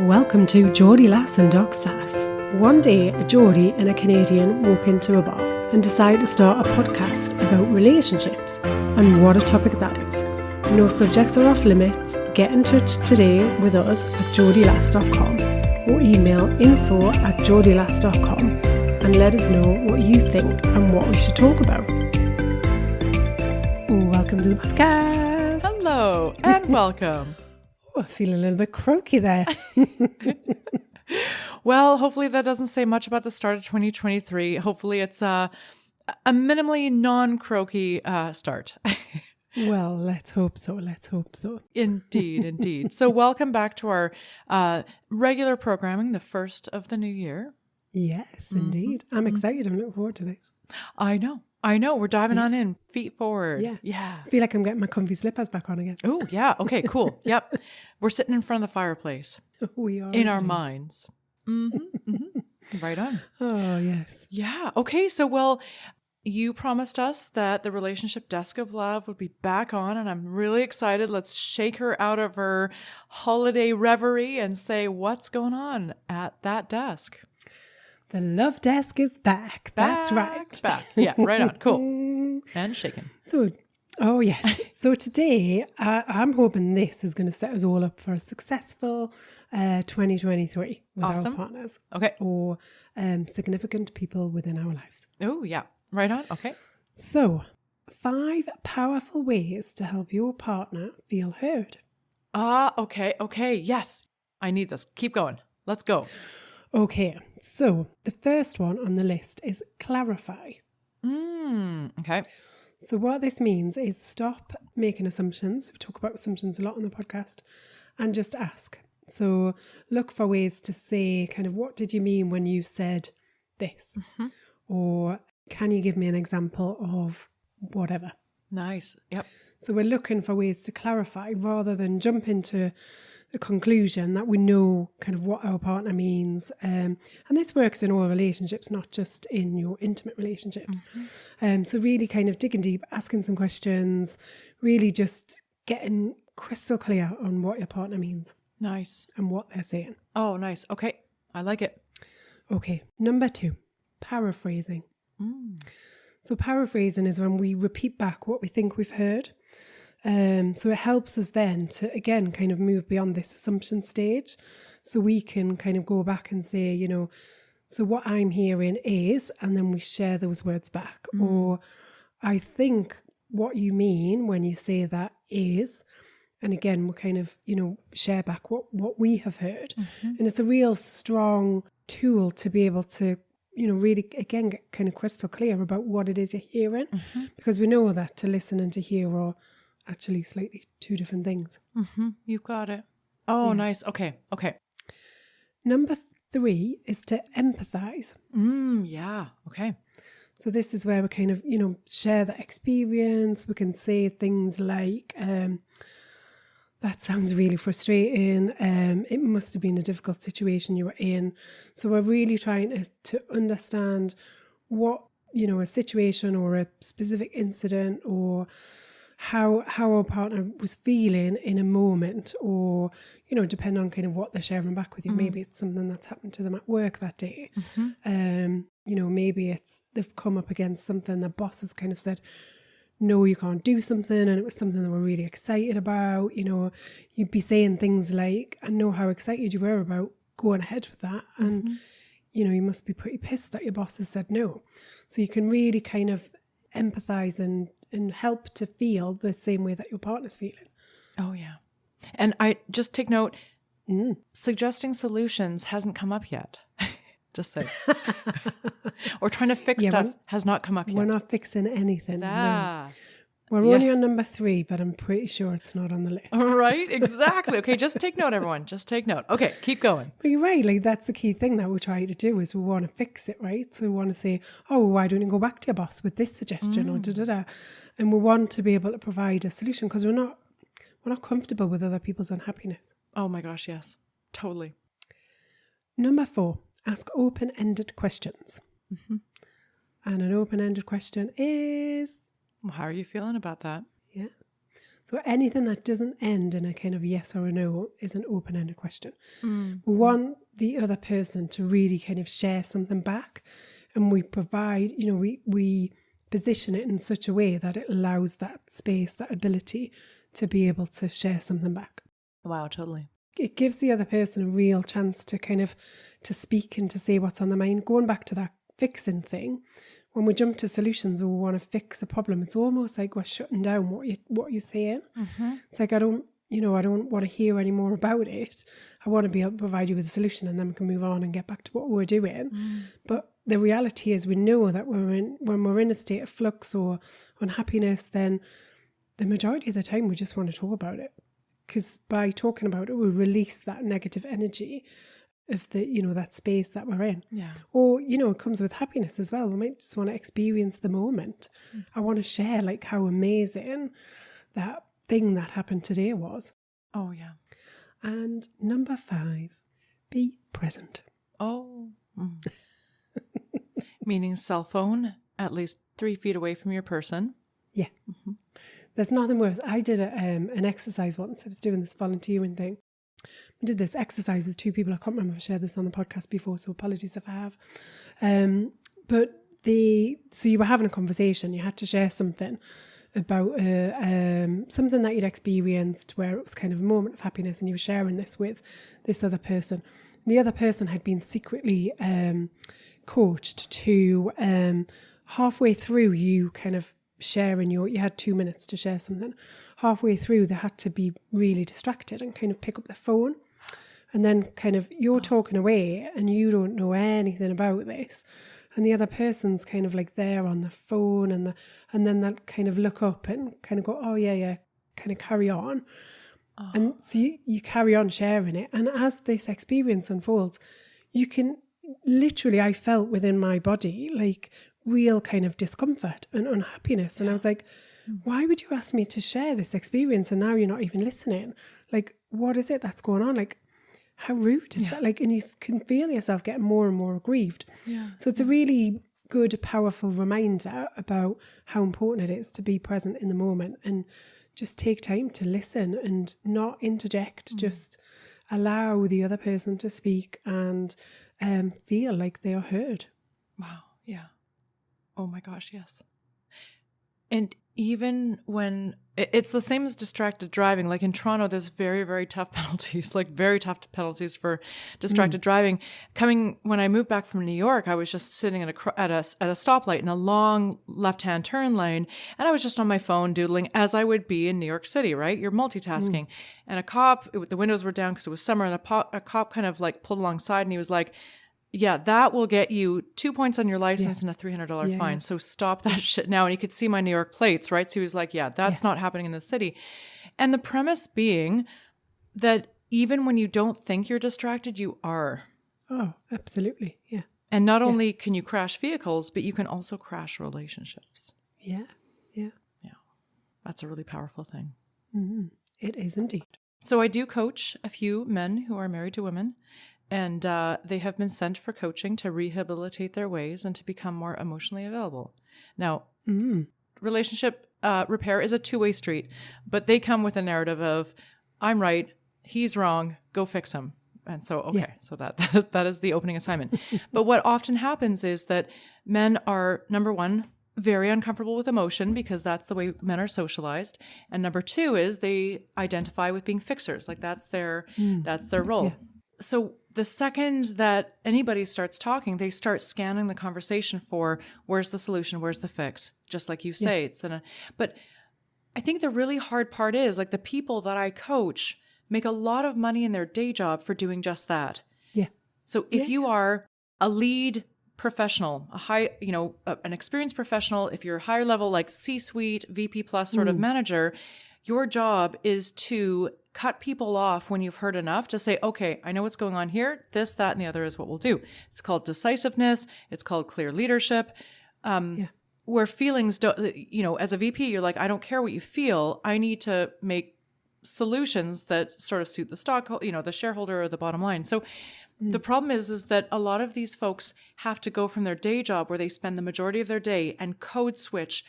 Welcome to Geordie Lass and Doc Sass. One day, a Geordie and a Canadian walk into a bar and decide to start a podcast about relationships, and what a topic that is. No subjects are off limits. Get in touch today with us at geordielass.com or email info@geordielass.com and let us know what you think and what we should talk about. Welcome to the podcast. Hello and welcome. I feel a little bit croaky there. Well, hopefully that doesn't say much about the start of 2023. Hopefully it's a minimally non-croaky start. Well, let's hope so. Let's hope so. Indeed, indeed. So welcome back to our regular programming, the first of the new year. Yes, indeed. I'm excited. I'm looking forward to this. I know. We're diving on in, feet forward. Yeah. I feel like I'm getting my comfy slippers back on again. Oh, yeah. Okay, cool. Yep. We're sitting in front of the fireplace. We are. In our minds. Right on. Oh, yes. Yeah. Okay. So, well, you promised us that the relationship desk of love would be back on, and I'm really excited. Let's shake her out of her holiday reverie and say, what's going on at that desk? The love desk is back. That's right. Back. Yeah, right on. Cool. And shaking. So, oh, yes. So today, I'm hoping this is going to set us all up for a successful 2023 with Awesome. our partners. Okay. Or significant people within our lives. Oh, yeah. Right on. Okay. So, 5 powerful ways to help your partner feel heard. Okay. Yes. I need this. Keep going. Let's go. Okay, so the first one on the list is clarify. Okay. So what this means is stop making assumptions. We talk about assumptions a lot on the podcast, and just ask. So look for ways to say kind of, what did you mean when you said this? Or can you give me an example of whatever? Nice. Yep. So we're looking for ways to clarify rather than jump into the conclusion that we know kind of what our partner means. And this works in all relationships, not just in your intimate relationships. So really kind of digging deep, asking some questions, really just getting crystal clear on what your partner means. Nice. And what they're saying. Oh, nice. Okay. I like it. Okay. Number 2, paraphrasing. So paraphrasing is when we repeat back what we think we've heard. So it helps us then to, again, kind of move beyond this assumption stage. So we can kind of go back and say, you know, so what I'm hearing is, and then we share those words back. Or I think what you mean when you say that is, and again, we'll kind of, you know, share back what we have heard. And it's a real strong tool to be able to, you know, really, again, get kind of crystal clear about what it is you're hearing. Because we know that to listen and to hear are actually slightly 2 different things. You've got it. Oh, nice. Okay. Number 3 is to empathize. Yeah. Okay. So this is where we kind of, you know, share that experience. We can say things like, that sounds really frustrating. It must have been a difficult situation you were in. So we're really trying to understand what, you know, a situation or a specific incident or how our partner was feeling in a moment, or, you know, depending on kind of what they're sharing back with you. Maybe it's something that's happened to them at work that day. You know, maybe it's they've come up against something the boss has kind of said, no, you can't do something, and it was something they were really excited about. You know, you'd be saying things like, I know how excited you were about going ahead with that, and you know, you must be pretty pissed that your boss has said no. So you can really kind of empathize and help to feel the same way that your partner's feeling. Oh, yeah. And I just take note, suggesting solutions hasn't come up yet. Just say. Or trying to fix stuff has not come up yet. We're not fixing anything. No. We're only on number 3, but I'm pretty sure it's not on the list. Right? Exactly. Okay, just take note, everyone. Just take note. Okay, keep going. But you're right. Like, that's the key thing that we try to do is we want to fix it, right? So we want to say, oh, why don't you go back to your boss with this suggestion or da-da-da. And we want to be able to provide a solution because we're not comfortable with other people's unhappiness. Oh my gosh, yes. Totally. Number 4, ask open-ended questions. And an open-ended question is... Well, how are you feeling about that? Yeah. So anything that doesn't end in a kind of yes or a no is an open-ended question. We want the other person to really kind of share something back, and we provide, we position it in such a way that it allows that space, that ability to be able to share something back. Wow, totally. It gives the other person a real chance to kind of to speak and to say what's on their mind. Going back to that fixing thing, when we jump to solutions or we want to fix a problem, it's almost like we're shutting down what you're saying. It's like I don't want to hear any more about it. I want to be able to provide you with a solution, and then we can move on and get back to what we're doing. But the reality is, we know that when we're in a state of flux or unhappiness, then the majority of the time we just want to talk about it, because by talking about it, we release that negative energy of that space that we're in. Yeah. Or, it comes with happiness as well. We might just want to experience the moment. I want to share like how amazing that thing that happened today was. Oh, yeah. And number 5, be present. Oh. Meaning cell phone at least 3 feet away from your person. Yeah. There's nothing worse. I did an exercise once. I was doing this volunteering thing. I did this exercise with 2 people. I can't remember if I shared this on the podcast before, so apologies if I have. So you were having a conversation. You had to share something about something that you'd experienced where it was kind of a moment of happiness, and you were sharing this with this other person. The other person had been secretly coached to halfway through you kind of sharing you had 2 minutes to share something. Halfway through, they had to be really distracted and kind of pick up their phone. And then kind of you're talking away and you don't know anything about this. And the other person's kind of like there on the phone, and then they'll kind of look up and kind of go, oh yeah, kind of carry on. And so you carry on sharing it. And as this experience unfolds, you can literally, I felt within my body like real kind of discomfort and unhappiness. And I was like, why would you ask me to share this experience and now you're not even listening? Like, what is it that's going on? Like, how rude is that? Like, and you can feel yourself getting more and more aggrieved. Yeah. So it's a really good, powerful reminder about how important it is to be present in the moment and just take time to listen and not interject. Just allow the other person to speak and feel like they are heard. Wow. Yeah. Oh my gosh, yes. And even when it's the same as distracted driving, like in Toronto, there's very, very tough penalties, like very tough penalties for distracted driving. When I moved back from New York, I was just sitting at a stoplight in a long left-hand turn lane, and I was just on my phone doodling, as I would be in New York City, right? You're multitasking. And a cop, the windows were down because it was summer, and a cop kind of like pulled alongside, and he was like, yeah, that will get you 2 points on your license and a $300 fine. So stop that shit now. And he could see my New York plates, right? So he was like, yeah, that's not happening in the city. And the premise being that even when you don't think you're distracted, you are. Oh, absolutely. Yeah. And not only can you crash vehicles, but you can also crash relationships. Yeah. Yeah. Yeah. That's a really powerful thing. Mm-hmm. It is indeed. So I do coach a few men who are married to women. And they have been sent for coaching to rehabilitate their ways and to become more emotionally available. Now, relationship repair is a two-way street, but they come with a narrative of, I'm right, he's wrong, go fix him. And so, so that is the opening assignment. But what often happens is that men are, number one, very uncomfortable with emotion because that's the way men are socialized. And number two is they identify with being fixers. Like that's their role. Yeah. So the second that anybody starts talking, they start scanning the conversation for where's the solution, where's the fix, just like you say. But I think the really hard part is like the people that I coach make a lot of money in their day job for doing just that. Yeah. So if you are a lead professional, an experienced professional, if you're higher level, like C-suite, VP plus sort of manager, your job is to cut people off when you've heard enough to say, okay, I know what's going on here. This, that, and the other is what we'll do. It's called decisiveness. It's called clear leadership. Where feelings don't, as a VP, you're like, I don't care what you feel. I need to make solutions that sort of suit the stock, the shareholder or the bottom line. So the problem is that a lot of these folks have to go from their day job where they spend the majority of their day and code switch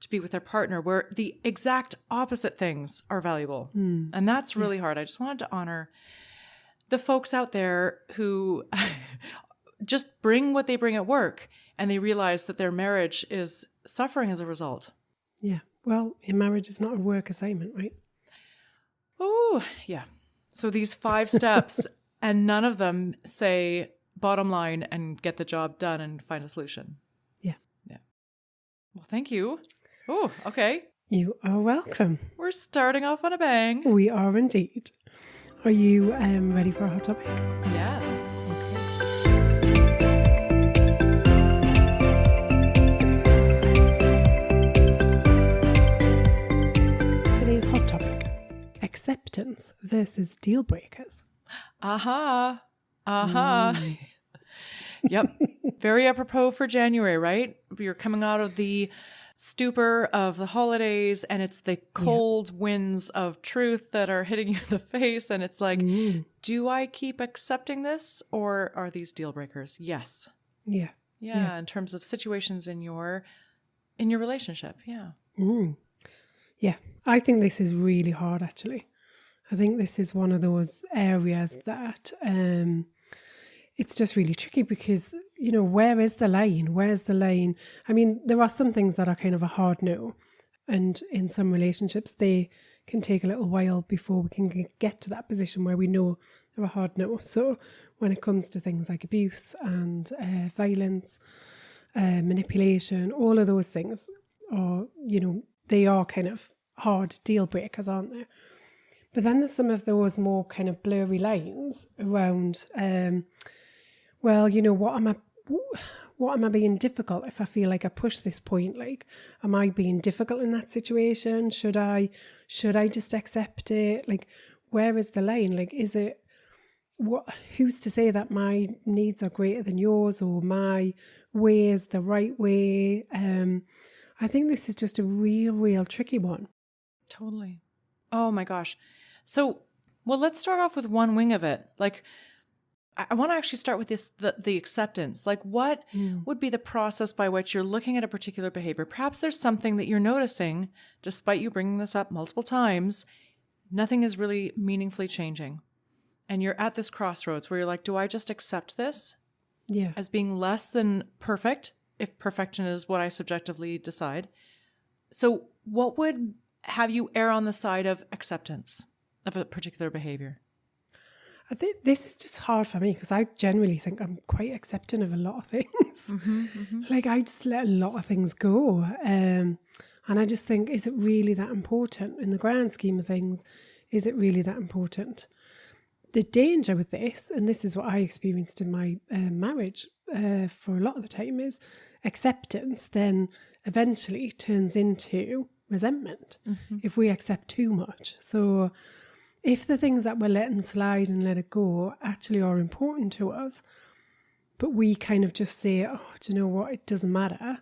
to be with their partner where the exact opposite things are valuable. And that's really hard. I just wanted to honor the folks out there who just bring what they bring at work and they realize that their marriage is suffering as a result. Yeah. Well, your marriage is not a work assignment, right? Oh, yeah. So these 5 steps, and none of them say bottom line and get the job done and find a solution. Yeah. Yeah. Well, thank you. Oh, okay. You are welcome. We're starting off on a bang. We are indeed. Are you ready for a hot topic? Yes. Today's hot topic: acceptance versus deal breakers. Aha. Yep. Very apropos for January, right? You're coming out of the stupor of the holidays and it's the cold winds of truth that are hitting you in the face. And it's like, do I keep accepting this or are these deal breakers? Yes. Yeah. Yeah. In terms of situations in your relationship. Yeah. Yeah. I think this is really hard, actually. I think this is one of those areas that it's just really tricky because, you know, where is the line? Where's the line? I mean, there are some things that are kind of a hard no. And in some relationships, they can take a little while before we can get to that position where we know they're a hard no. So when it comes to things like abuse and violence, manipulation, all of those things are, you know, they are kind of hard deal breakers, aren't they? But then there's some of those more kind of blurry lines around, well, you know, what am I being difficult if I feel like I push this point? Like, am I being difficult in that situation? Should I just accept it? Like, where is the line? Like, is it, who's to say that my needs are greater than yours or my way is the right way? I think this is just a real tricky one. Totally. Oh my gosh. So, well, let's start off with one wing of it. Like, I want to actually start with the acceptance. Like, what would be the process by which you're looking at a particular behavior? Perhaps there's something that you're noticing, despite you bringing this up multiple times, nothing is really meaningfully changing. And you're at this crossroads where you're like, do I just accept this as being less than perfect, if perfection is what I subjectively decide? So what would have you err on the side of acceptance of a particular behavior? I think this is just hard for me because I generally think I'm quite accepting of a lot of things. Like, I just let a lot of things go. And I just think, is it really that important in the grand scheme of things? Is it really that important? The danger with this, and this is what I experienced in my marriage for a lot of the time, is acceptance then eventually turns into resentment if we accept too much. So if the things that we're letting slide and let it go actually are important to us, but we kind of just say, oh, do you know what, it doesn't matter,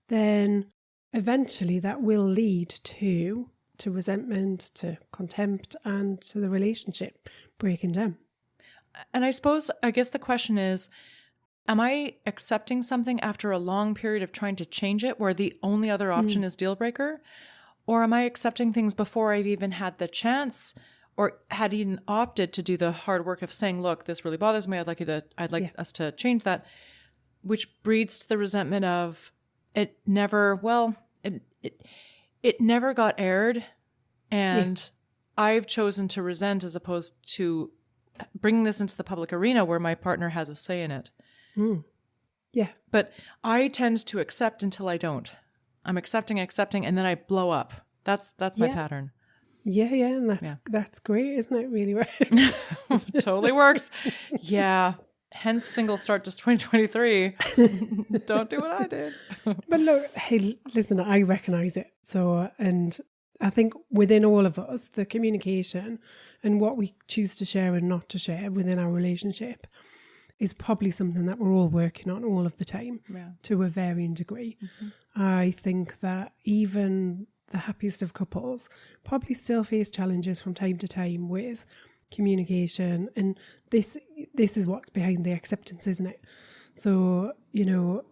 then eventually that will lead to resentment, to contempt, and to the relationship breaking down. And I guess the question is, am I accepting something after a long period of trying to change it where the only other option is deal breaker? Or am I accepting things before I've even had the chance or had even opted to do the hard work of saying, look, this really bothers me. I'd like us to change that, which breeds to the resentment of it never got aired. And I've chosen to resent as opposed to bringing this into the public arena where my partner has a say in it. Yeah. But I tend to accept until I don't. I'm accepting, and then I blow up. That's my pattern. Yeah, and that's great, isn't it? Really works. Totally works. Yeah. Hence single start just 2023. Don't do what I did. But look, hey, listen, I recognize it. So, and I think within all of us, the communication and what we choose to share and not to share within our relationship is probably something that we're all working on all of the time to a varying degree. I think that even the happiest of couples probably still face challenges from time to time with communication, and this is what's behind the acceptance, isn't it? So, you know,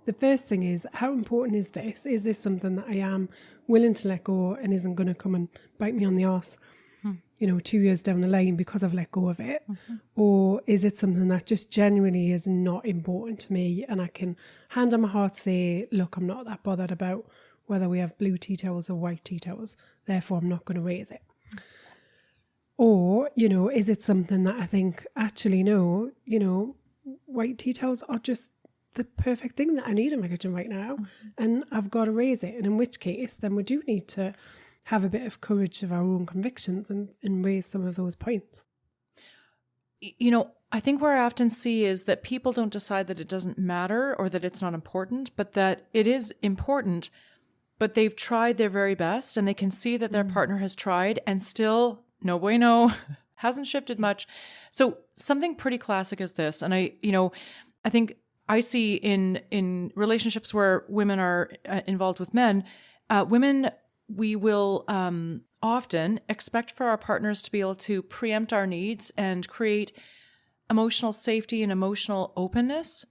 the first thing is, how important is this? Is this something that I am willing to let go and isn't going to come and bite me on the arse, 2 years down the line because I've let go of it? Or is it something that just genuinely is not important to me, and I can hand on my heart say, look, I'm not that bothered about whether we have blue tea towels or white tea towels, therefore I'm not going to raise it? Or, is it something that I think, actually, no, white tea towels are just the perfect thing that I need in my kitchen right now, and I've got to raise it. And in which case, then we do need to have a bit of courage of our own convictions and raise some of those points. I think where I often see is that people don't decide that it doesn't matter or that it's not important, but that it is important, but they've tried their very best and they can see that their partner has tried and still no bueno, hasn't shifted much. So something pretty classic is this. And I think I see in relationships where women are involved with men, women, we will often expect for our partners to be able to preempt our needs and create emotional safety and emotional openness,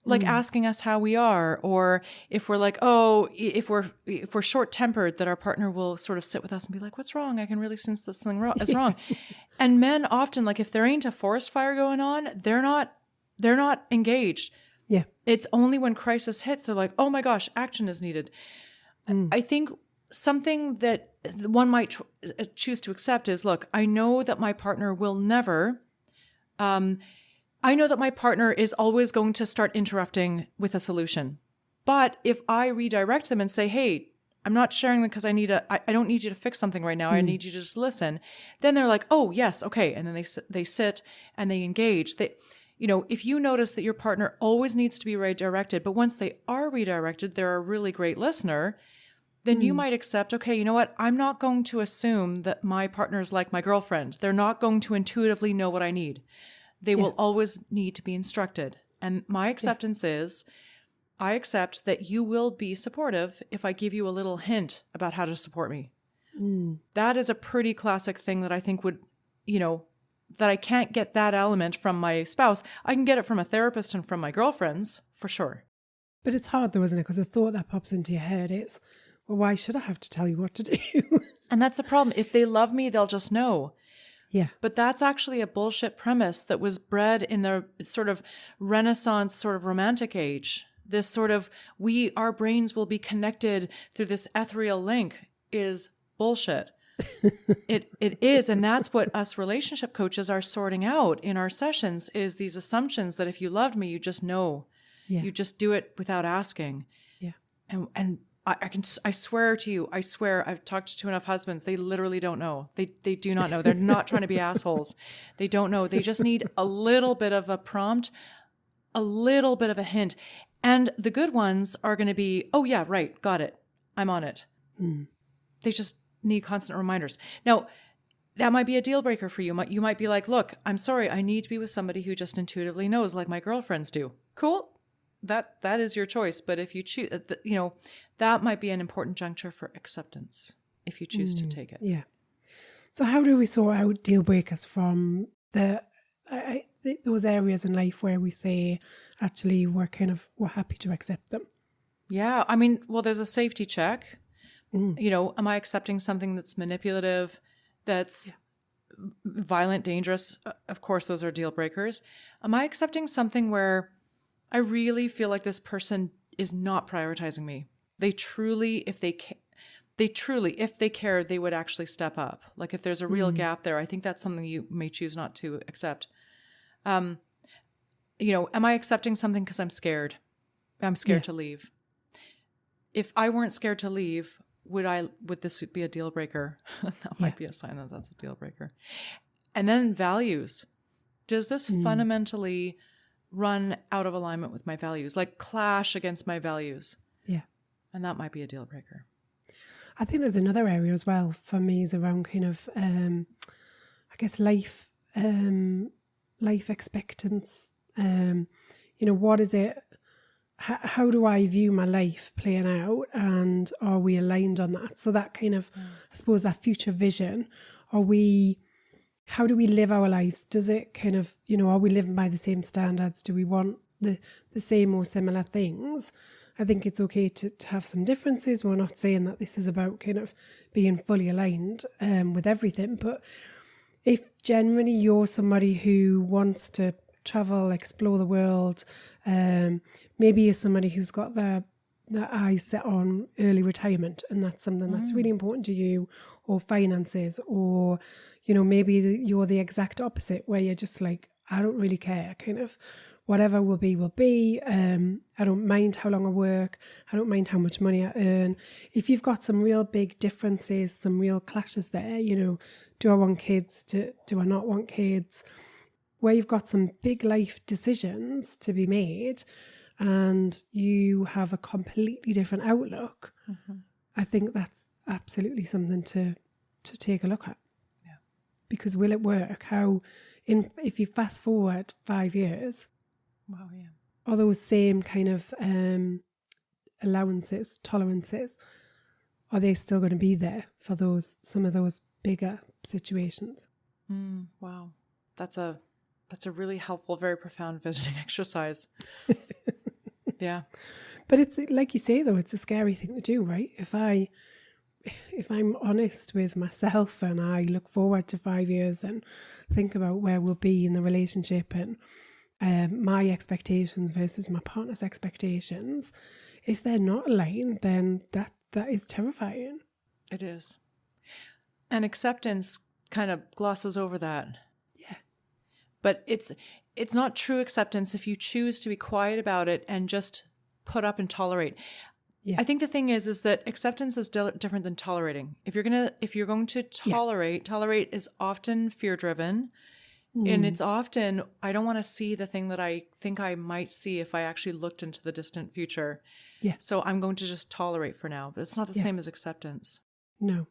like asking us how we are, or if we're like, if we're short-tempered, that our partner will sort of sit with us and be like, what's wrong? I can really sense this thing is wrong. And men often, like, if there ain't a forest fire going on, they're not engaged. Yeah. It's only when crisis hits, they're like, oh my gosh, action is needed. I think something that one might choose to accept is, look, I know that my partner will never, I know that my partner is always going to start interrupting with a solution. But if I redirect them and say, hey, I'm not sharing them because I don't need you to fix something right now. I need you to just listen. Then they're like, oh, yes, okay. And then they sit and they engage. If you notice that your partner always needs to be redirected, but once they are redirected, they're a really great listener, then you might accept, okay, you know what? I'm not going to assume that my partner is like my girlfriend. They're not going to intuitively know what I need. They will always need to be instructed. And my acceptance is, I accept that you will be supportive if I give you a little hint about how to support me. That is a pretty classic thing that I think would, that I can't get that element from my spouse. I can get it from a therapist and from my girlfriends, for sure. But it's hard though, isn't it? Because the thought that pops into your head is, well, why should I have to tell you what to do? And that's the problem. If they love me, they'll just know. Yeah. But that's actually a bullshit premise that was bred in the sort of Renaissance sort of romantic age. This sort of, our brains will be connected through this ethereal link is bullshit. It is. And that's what us relationship coaches are sorting out in our sessions, is these assumptions that if you loved me, you just know. Yeah. You just do it without asking. Yeah. And I swear to you, I've talked to enough husbands. They literally don't know. They do not know. They're not trying to be assholes. They don't know. They just need a little bit of a prompt, a little bit of a hint. And the good ones are going to be, oh yeah, right. Got it. I'm on it. They just need constant reminders. Now, that might be a deal breaker for you. You might be like, look, I'm sorry. I need to be with somebody who just intuitively knows, like my girlfriends do. Cool. That is your choice. But if you choose, that might be an important juncture for acceptance if you choose to take it. Yeah. So how do we sort out deal breakers from those areas in life where we say, actually, we're happy to accept them? Yeah. I mean, well, there's a safety check. Am I accepting something that's manipulative, that's violent, dangerous? Of course, those are deal breakers. Am I accepting something where I really feel like this person is not prioritizing me? They truly, if they care, they would actually step up. Like if there's a real gap there, I think that's something you may choose not to accept. Am I accepting something because I'm scared? I'm scared to leave. If I weren't scared to leave, would this be a deal breaker? That might be a sign that that's a deal breaker. And then values. Does this fundamentally run out of alignment with my values, like clash against my values? Yeah. And that might be a deal breaker. I think there's another area as well for me is around kind of, I guess, life expectance. What is it? How do I view my life playing out, and are we aligned on that? So that kind of, I suppose, that future vision, how do we live our lives? Does it kind of, are we living by the same standards? Do we want the same or similar things. I think it's okay to have some differences. We're not saying that this is about kind of being fully aligned with everything, but if generally you're somebody who wants to travel, explore the world, maybe you're somebody who's got their eyes set on early retirement, and that's something that's really important to you, or finances, or, you know, maybe you're the exact opposite where you're just like, I don't really care, kind of whatever will be. I don't mind how long I work. I don't mind how much money I earn. If you've got some real big differences, some real clashes there, you know, do I want kids? Do I not want kids? Where you've got some big life decisions to be made and you have a completely different outlook, I think that's absolutely something to take a look at. Yeah. Because will it work? If you fast forward 5 years, wow, yeah, are those same kind of allowances, tolerances, are they still going to be there for some of those bigger situations? Wow, that's a really helpful, very profound visiting exercise. Yeah. But it's like you say, though, it's a scary thing to do, right? If I'm honest with myself and I look forward to 5 years and think about where we'll be in the relationship and my expectations versus my partner's expectations, if they're not aligned, then that is terrifying. It is. And acceptance kind of glosses over that. Yeah. But it's not true acceptance if you choose to be quiet about it and just put up and tolerate. Yeah. I think the thing is that acceptance is different than tolerating. If you're going to tolerate is often fear driven. And it's often, I don't want to see the thing that I think I might see if I actually looked into the distant future. Yeah. So I'm going to just tolerate for now. But it's not the same as acceptance. No.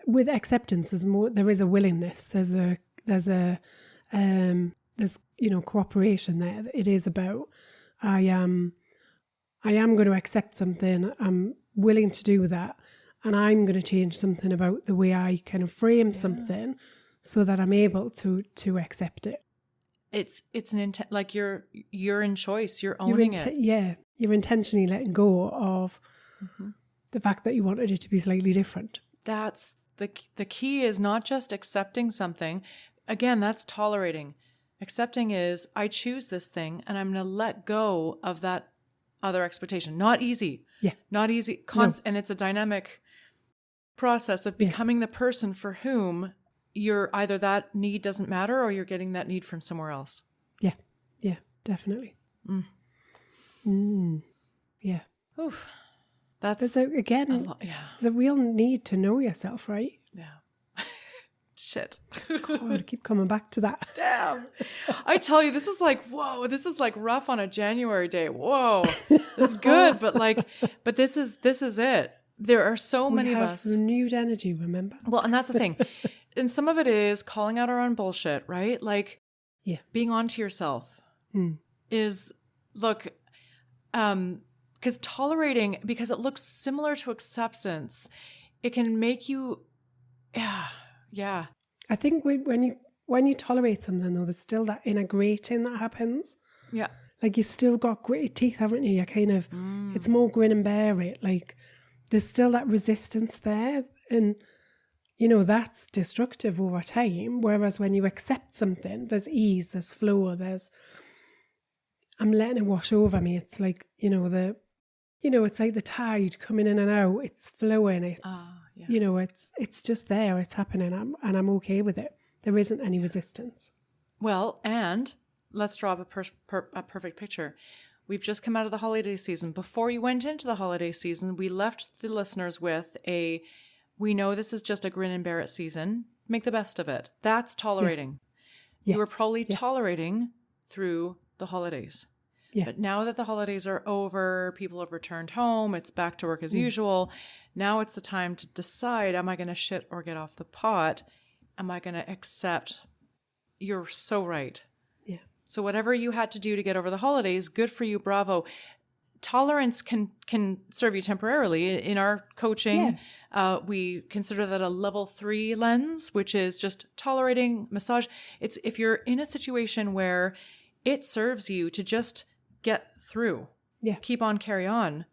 With acceptance, there is a willingness. There's you know, cooperation there. It is about, I am going to accept something. I'm willing to do that. And I'm going to change something about the way I kind of frame something so that I'm able to accept it. It's an intent, like you're in choice. You're owning it. Yeah. You're intentionally letting go of the fact that you wanted it to be slightly different. That's the key is not just accepting something. Again, that's tolerating. Accepting is, I choose this thing and I'm going to let go of that other expectation. Not easy. Yeah. Not easy. And it's a dynamic process of becoming the person for whom you're either that need doesn't matter or you're getting that need from somewhere else. Yeah. Yeah, definitely. Yeah. Oof. That's there's a real need to know yourself, right? Yeah. Shit. God, I keep coming back to that. Damn. I tell you, this is like, whoa, this is like rough on a January day. Whoa. It's good, but this is it. There are so many of us. Renewed energy, remember? Well, and that's the thing. And some of it is calling out our own bullshit, right? Like being onto yourself is, look, because tolerating, because it looks similar to acceptance, it can make you, yeah. I think when you tolerate something, though, there's still that inner grating that happens. Yeah. Like, you've still got gritty teeth, haven't you? You're kind of, it's more grin and bear it. Like, there's still that resistance there. And, you know, that's destructive over time. Whereas when you accept something, there's ease, there's flow, I'm letting it wash over me. It's like, it's like the tide coming in and out. It's flowing. It's, you know, it's just there. It's happening. And I'm okay with it. There isn't any resistance. Well, and let's draw up a perfect picture. We've just come out of the holiday season. Before we went into the holiday season, we left the listeners with we know this is just a grin and bear it season. Make the best of it. That's tolerating. Yes. You were probably tolerating through the holidays. Yeah. But now that the holidays are over, people have returned home, it's back to work as usual. Now it's the time to decide, am I going to shit or get off the pot? Am I going to accept? You're so right. Yeah. So whatever you had to do to get over the holidays, good for you, bravo. Tolerance can serve you temporarily. In our coaching, we consider that a level 3 lens, which is just tolerating massage. It's if you're in a situation where it serves you to just get through. Yeah. Keep on, carry on.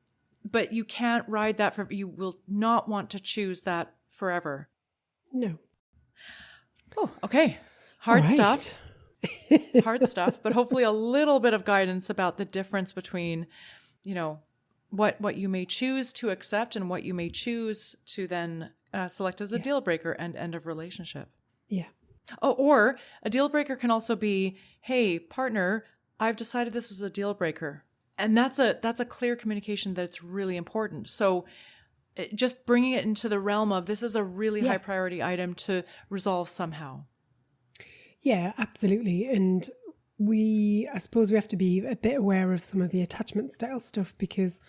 But you can't ride that you will not want to choose that forever. No. Oh, okay. Hard All stuff. right. Hard stuff, but hopefully a little bit of guidance about the difference between, what you may choose to accept and what you may choose to then select as a deal breaker and end of relationship. Yeah. Oh, or a deal breaker can also be, hey, partner, I've decided this is a deal breaker. And that's a clear communication that it's really important. So just bringing it into the realm of this is a really high priority item to resolve somehow. Yeah, absolutely. And I suppose we have to be a bit aware of some of the attachment style stuff, because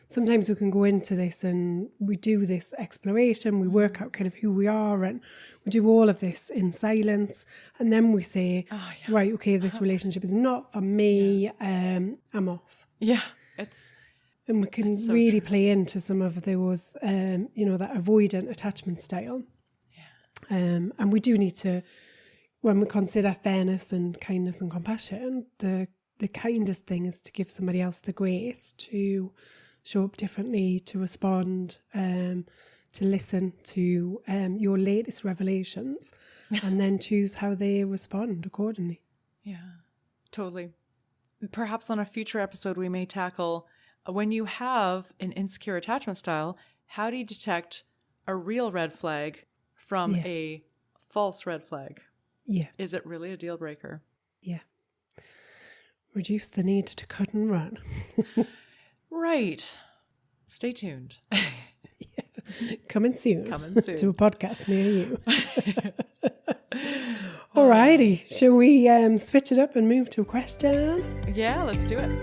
sometimes we can go into this and we do this exploration, we work out kind of who we are, and we do all of this in silence. And then we say, right, okay, this relationship is not for me. I'm off. Yeah. And we can really play into some of those, that avoidant attachment style. Yeah. And we do need to, when we consider fairness and kindness and compassion, the kindest thing is to give somebody else the grace to show up differently, to respond, to listen to your latest revelations, and then choose how they respond accordingly. Yeah, totally. Perhaps on a future episode, we may tackle when you have an insecure attachment style, how do you detect a real red flag from a false red flag? Yeah. Is it really a deal breaker? Yeah. Reduce the need to cut and run. Right. Stay tuned. Coming soon. Coming soon. To a podcast near you. Alrighty. Shall we switch it up and move to a question? Yeah, let's do it.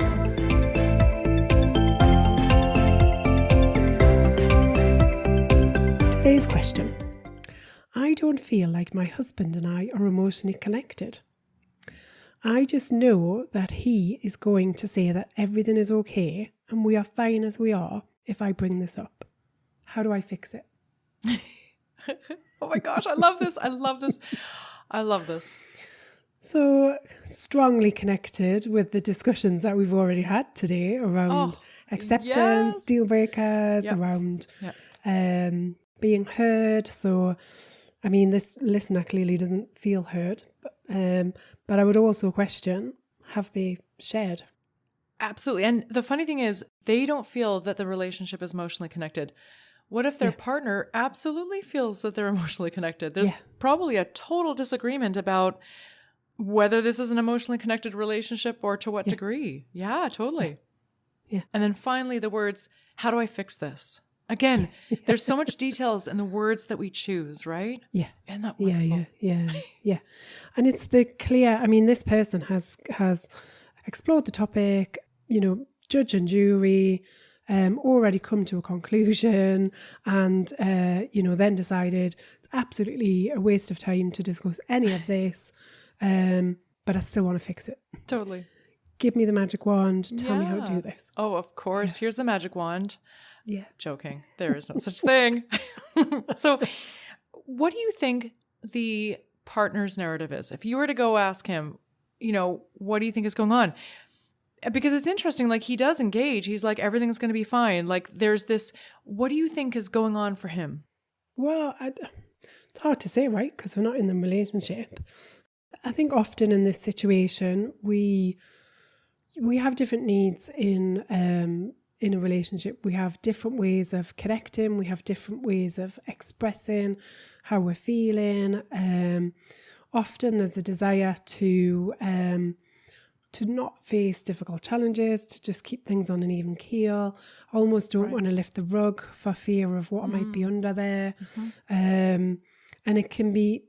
Today's question. I don't feel like my husband and I are emotionally connected. I just know that he is going to say that everything is okay and we are fine as we are if I bring this up. How do I fix it? Oh my gosh, I love this. I love this. I love this. So strongly connected with the discussions that we've already had today around acceptance, deal breakers, around being heard. So, I mean, this listener clearly doesn't feel heard, but I would also question, have they shared? Absolutely. And the funny thing is, they don't feel that the relationship is emotionally connected. What if their partner absolutely feels that they're emotionally connected? There's probably a total disagreement about whether this is an emotionally connected relationship or to what degree. Yeah, totally. Yeah. And then finally the words, how do I fix this? Again, there's so much details in the words that we choose, right? Yeah. Isn't that wonderful? Yeah. And it's the clear, I mean, this person has explored the topic, judge and jury, already come to a conclusion, and, then decided it's absolutely a waste of time to discuss any of this, but I still want to fix it. Totally. Give me the magic wand. Tell me how to do this. Oh, of course. Here's the magic wand. Yeah. Joking. There is no such thing. So what do you think the partner's narrative is? If you were to go ask him, what do you think is going on? Because it's interesting, like he does engage. He's like, everything's going to be fine. Like there's this, what do you think is going on for him? Well, it's hard to say, right? Because we're not in the relationship. I think often in this situation, we have different needs in a relationship. We have different ways of connecting. We have different ways of expressing how we're feeling. Often there's a desire to not face difficult challenges, to just keep things on an even keel. I almost don't want to lift the rug for fear of what might be under there. Mm-hmm. And it can be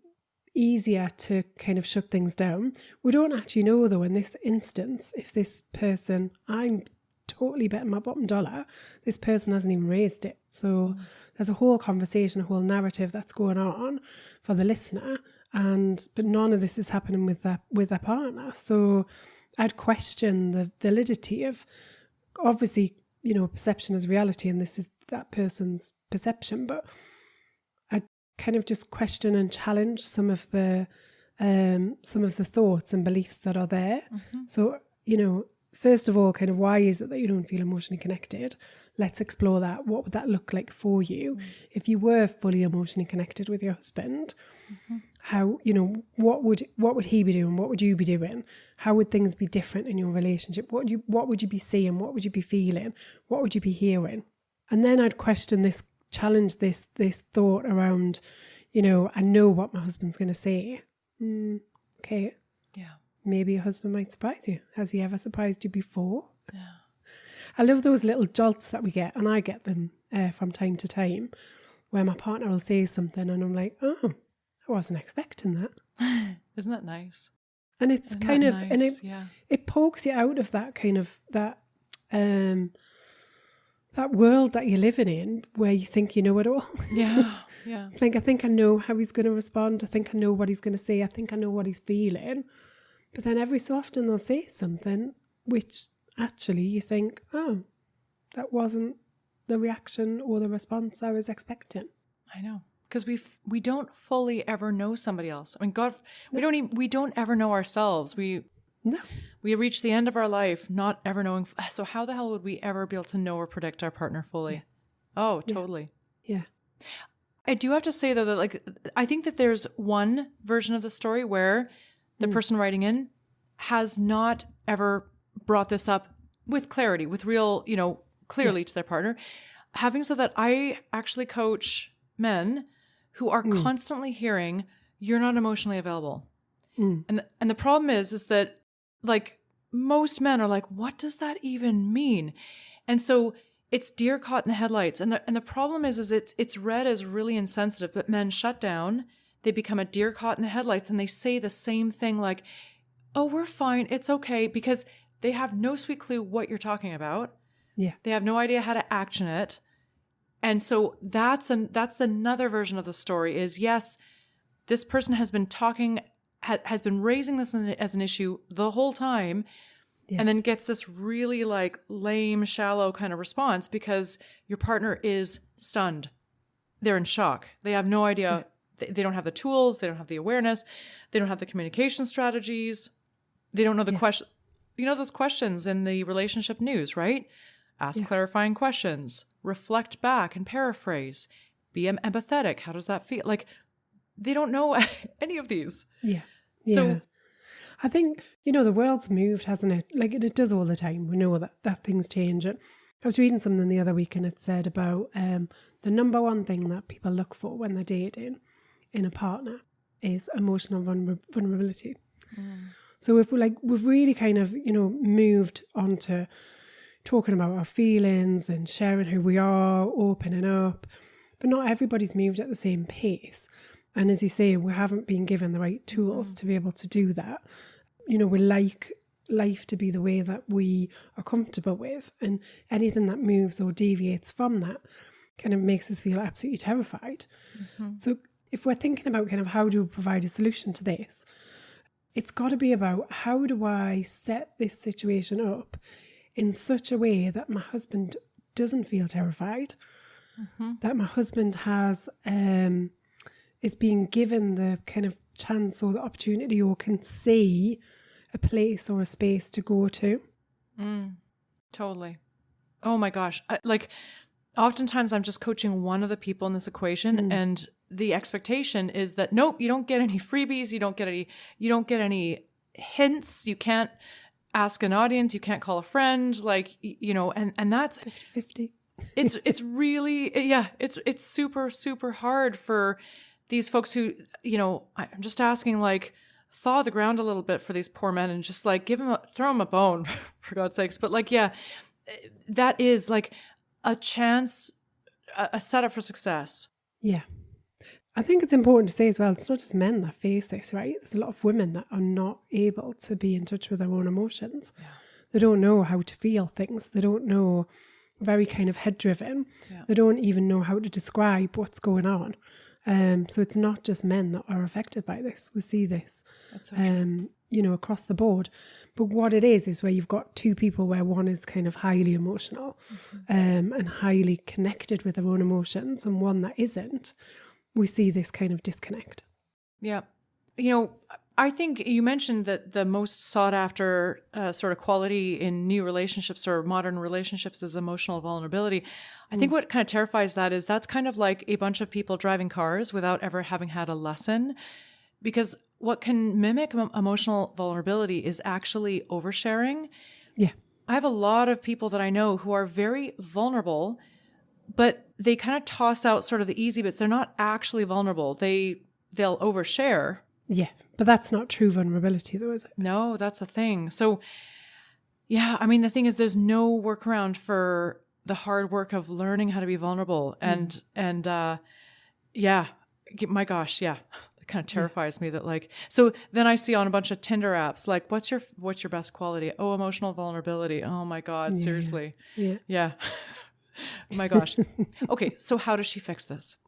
easier to kind of shut things down. We don't actually know, though, in this instance, if this person, I'm totally betting my bottom dollar, this person hasn't even raised it. So there's a whole conversation, a whole narrative that's going on for the listener, but none of this is happening with their partner. So I'd question the validity of, obviously, perception is reality, and this is that person's perception, but I'd kind of just question and challenge some of the some of the thoughts and beliefs that are there. So, first of all, kind of why is it that you don't feel emotionally connected? Let's explore that. What would that look like for you if you were fully emotionally connected with your husband? How, what would he be doing? What would you be doing? How would things be different in your relationship? What would you be seeing? What would you be feeling? What would you be hearing? And then I'd challenge this thought around, I know what my husband's going to say. Okay. Yeah. Maybe your husband might surprise you. Has he ever surprised you before? Yeah. I love those little jolts that we get, and I get them from time to time, where my partner will say something and I'm like, oh, I wasn't expecting that. Isn't that nice? And it's Isn't kind that of, nice? and it pokes you out of that kind of, that world that you're living in where you think you know it all. Yeah, yeah. I think I know how he's going to respond. I think I know what he's going to say. I think I know what he's feeling. But then every so often they'll say something which actually you think, oh, that wasn't the reaction or the response I was expecting. I know. Because we don't fully ever know somebody else. I mean, God, we don't ever know ourselves. We reach the end of our life not ever knowing. So how the hell would we ever be able to know or predict our partner fully? Yeah. Oh, totally. Yeah. I do have to say though that I think that there's one version of the story where the person writing in has not ever brought this up with clarity, with real, clearly to their partner. Having said that, I actually coach men who are constantly hearing, you're not emotionally available. And the problem is that most men are like, what does that even mean? And so it's deer caught in the headlights. And the problem is it's read as really insensitive, but men shut down. They become a deer caught in the headlights and they say the same thing like, oh, we're fine. It's okay. Because they have no sweet clue what you're talking about. Yeah. They have no idea how to action it. And so that's another version of the story is, yes, this person has been talking, has been raising this as an issue the whole time, and then gets this really lame, shallow kind of response because your partner is stunned. They're in shock. They have no idea. Yeah. They don't have the tools. They don't have the awareness. They don't have the communication strategies. They don't know the question. Those questions in the relationship news, right? Ask clarifying questions, reflect back and paraphrase, be empathetic. How does that feel? They don't know any of these. Yeah. So I think, the world's moved, hasn't it? It does all the time. We know that things change. I was reading something the other week and it said about the number one thing that people look for when they're dating in a partner is emotional vulnerability. So if we've really kind of, moved on to talking about our feelings and sharing who we are, opening up, but not everybody's moved at the same pace. And as you say, we haven't been given the right tools to be able to do that. We like life to be the way that we are comfortable with, and anything that moves or deviates from that kind of makes us feel absolutely terrified. So if we're thinking about kind of how do we provide a solution to this, it's got to be about how do I set this situation up in such a way that my husband doesn't feel terrified, that my husband is being given the kind of chance or the opportunity or can see a place or a space to go to. Totally. Oh my gosh. Oftentimes I'm just coaching one of the people in this equation and the expectation is that, nope, you don't get any freebies. You don't get any hints. You can't ask an audience. You can't call a friend. And that's 50-50. It's really, it's super, super hard for these folks who, I'm just asking, thaw the ground a little bit for these poor men and just throw them a bone for God's sakes. But that is a chance, a setup for success. Yeah. I think it's important to say as well, it's not just men that face this, right? There's a lot of women that are not able to be in touch with their own emotions. Yeah. They don't know how to feel things. They don't know, very kind of head driven. Yeah. They don't even know how to describe what's going on. So it's not just men that are affected by this. We see this, that's so true. Across the board. But what it is where you've got two people where one is kind of highly emotional and highly connected with their own emotions and one that isn't. We see this kind of disconnect. Yeah. I think you mentioned that the most sought after sort of quality in new relationships or modern relationships is emotional vulnerability. I think what kind of terrifies that is that's kind of like a bunch of people driving cars without ever having had a lesson. Because what can mimic emotional vulnerability is actually oversharing. Yeah. I have a lot of people that I know who are very vulnerable, but they kind of toss out sort of the easy bits. They're not actually vulnerable. They'll overshare. Yeah. But that's not true vulnerability though, is it? No, that's a thing. So yeah, I mean, the thing is there's no workaround for the hard work of learning how to be vulnerable. And yeah, my gosh, yeah. It kind of terrifies me that like, so then I see on a bunch of Tinder apps, like, what's your best quality? Oh, emotional vulnerability. Oh my God, seriously. Yeah. My gosh. Okay. So how does she fix this?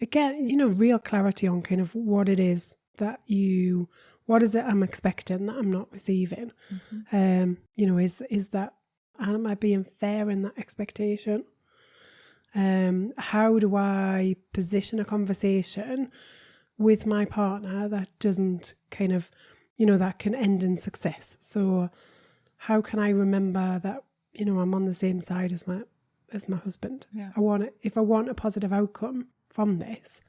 Again, real clarity on kind of what it is that what is it I'm expecting that I'm not receiving? Is that, am I being fair in that expectation? How do I position a conversation with my partner that doesn't kind of, that can end in success? So how can I remember that, I'm on the same side as my husband? Yeah. If I want a positive outcome from this,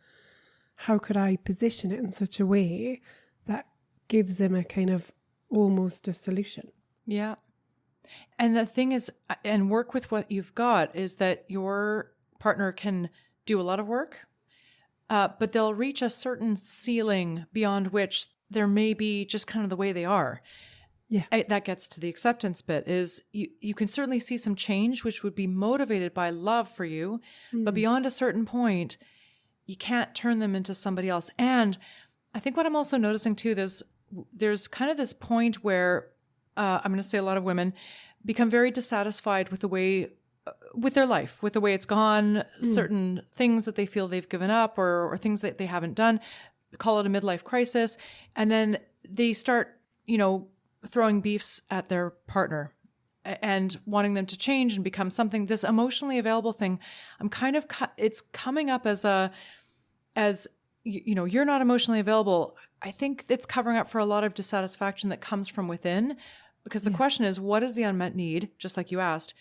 how could I position it in such a way that gives him a kind of almost a solution? Yeah. And the thing is, and work with what you've got, is that your partner can do a lot of work, but they'll reach a certain ceiling beyond which there may be just kind of the way they are. Yeah. That gets to the acceptance bit is you can certainly see some change, which would be motivated by love for you. But beyond a certain point, you can't turn them into somebody else. And I think what I'm also noticing too, there's kind of this point where I'm going to say a lot of women become very dissatisfied with the way, with their life, with the way it's gone, certain things that they feel they've given up or things that they haven't done, call it a midlife crisis. And then they start, throwing beefs at their partner and wanting them to change and become something, this emotionally available thing. I'm kind of, it's coming up as you're not emotionally available. I think it's covering up for a lot of dissatisfaction that comes from within, because the question is, what is the unmet need? Just like you asked,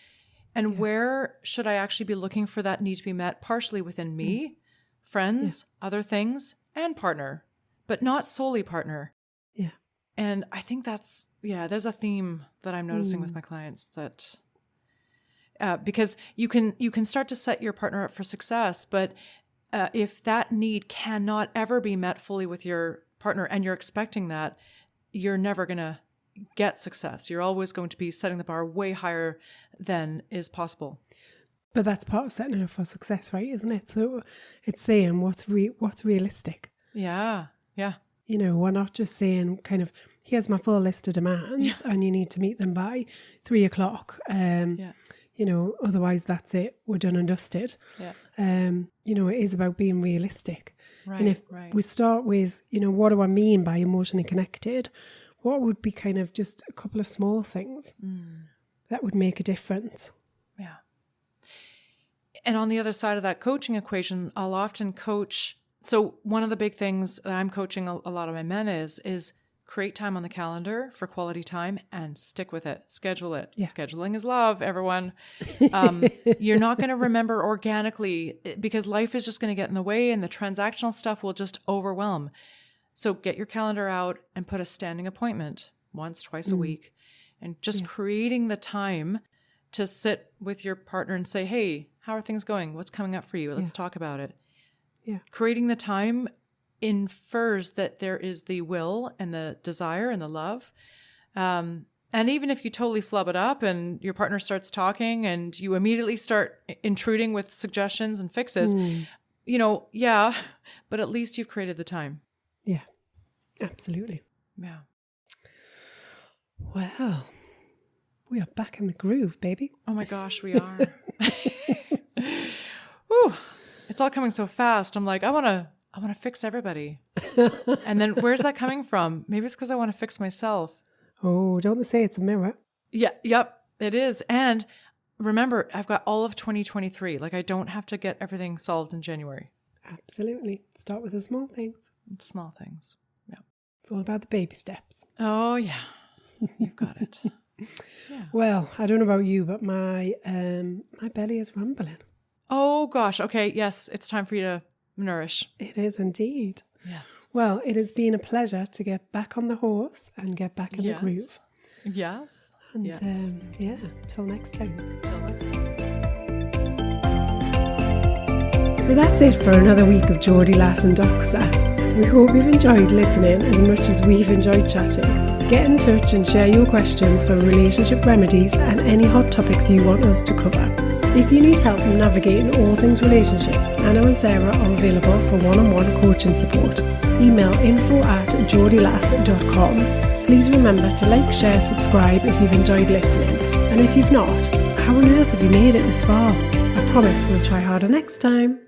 and where should I actually be looking for that need to be met? Partially within me, friends, other things, and partner, but not solely partner. Yeah. And I think there's a theme that I'm noticing with my clients that, because you can start to set your partner up for success, but if that need cannot ever be met fully with your partner and you're expecting that, you're never going to get success. You're always going to be setting the bar way higher than is possible. But that's part of setting it up for success, right? Isn't it? So it's saying what's realistic. Yeah. Yeah. We're not just saying kind of, here's my full list of demands and you need to meet them by 3:00. Otherwise that's it. We're done and dusted. Yeah. It is about being realistic. Right, and if we start with, what do I mean by emotionally connected? What would be kind of just a couple of small things that would make a difference? Yeah. And on the other side of that coaching equation, I'll often coach. So one of the big things that I'm coaching a lot of my men is create time on the calendar for quality time and stick with it. Schedule it. Yeah. Scheduling is love, everyone. You're not going to remember organically because life is just going to get in the way and the transactional stuff will just overwhelm. So get your calendar out and put a standing appointment once, twice a week, and just creating the time to sit with your partner and say, hey, how are things going? What's coming up for you? Let's talk about it. Yeah. Creating the time infers that there is the will and the desire and the love. And even if you totally flub it up and your partner starts talking and you immediately start intruding with suggestions and fixes, but at least you've created the time. Yeah, absolutely. Yeah. Wow. We are back in the groove, baby. Oh my gosh, we are. Whew. It's all coming so fast. I'm like, I want to fix everybody. And then where's that coming from? Maybe it's because I want to fix myself. Oh, don't they say it's a mirror? Yeah. Yep. It is. And remember, I've got all of 2023. Like I don't have to get everything solved in January. Absolutely. Start with the small things. Small things. Yeah. It's all about the baby steps. Oh, yeah. You've got it. Yeah. Well, I don't know about you, but my belly is rumbling. Oh, gosh. Okay. Yes. It's time for you to nourish. It is indeed. Yes. Well, it has been a pleasure to get back on the horse and get back in the groove. Yes. And till next time. Till next time. So that's it for another week of Geordie Lass and Doc Sass. We hope you've enjoyed listening as much as we've enjoyed chatting. Get in touch and share your questions for relationship remedies and any hot topics you want us to cover. If you need help navigating all things relationships, Anna and Sarah are available for one-on-one coaching support. Email info@geordielass.com. Please remember to like, share, subscribe if you've enjoyed listening. And if you've not, how on earth have you made it this far? I promise we'll try harder next time.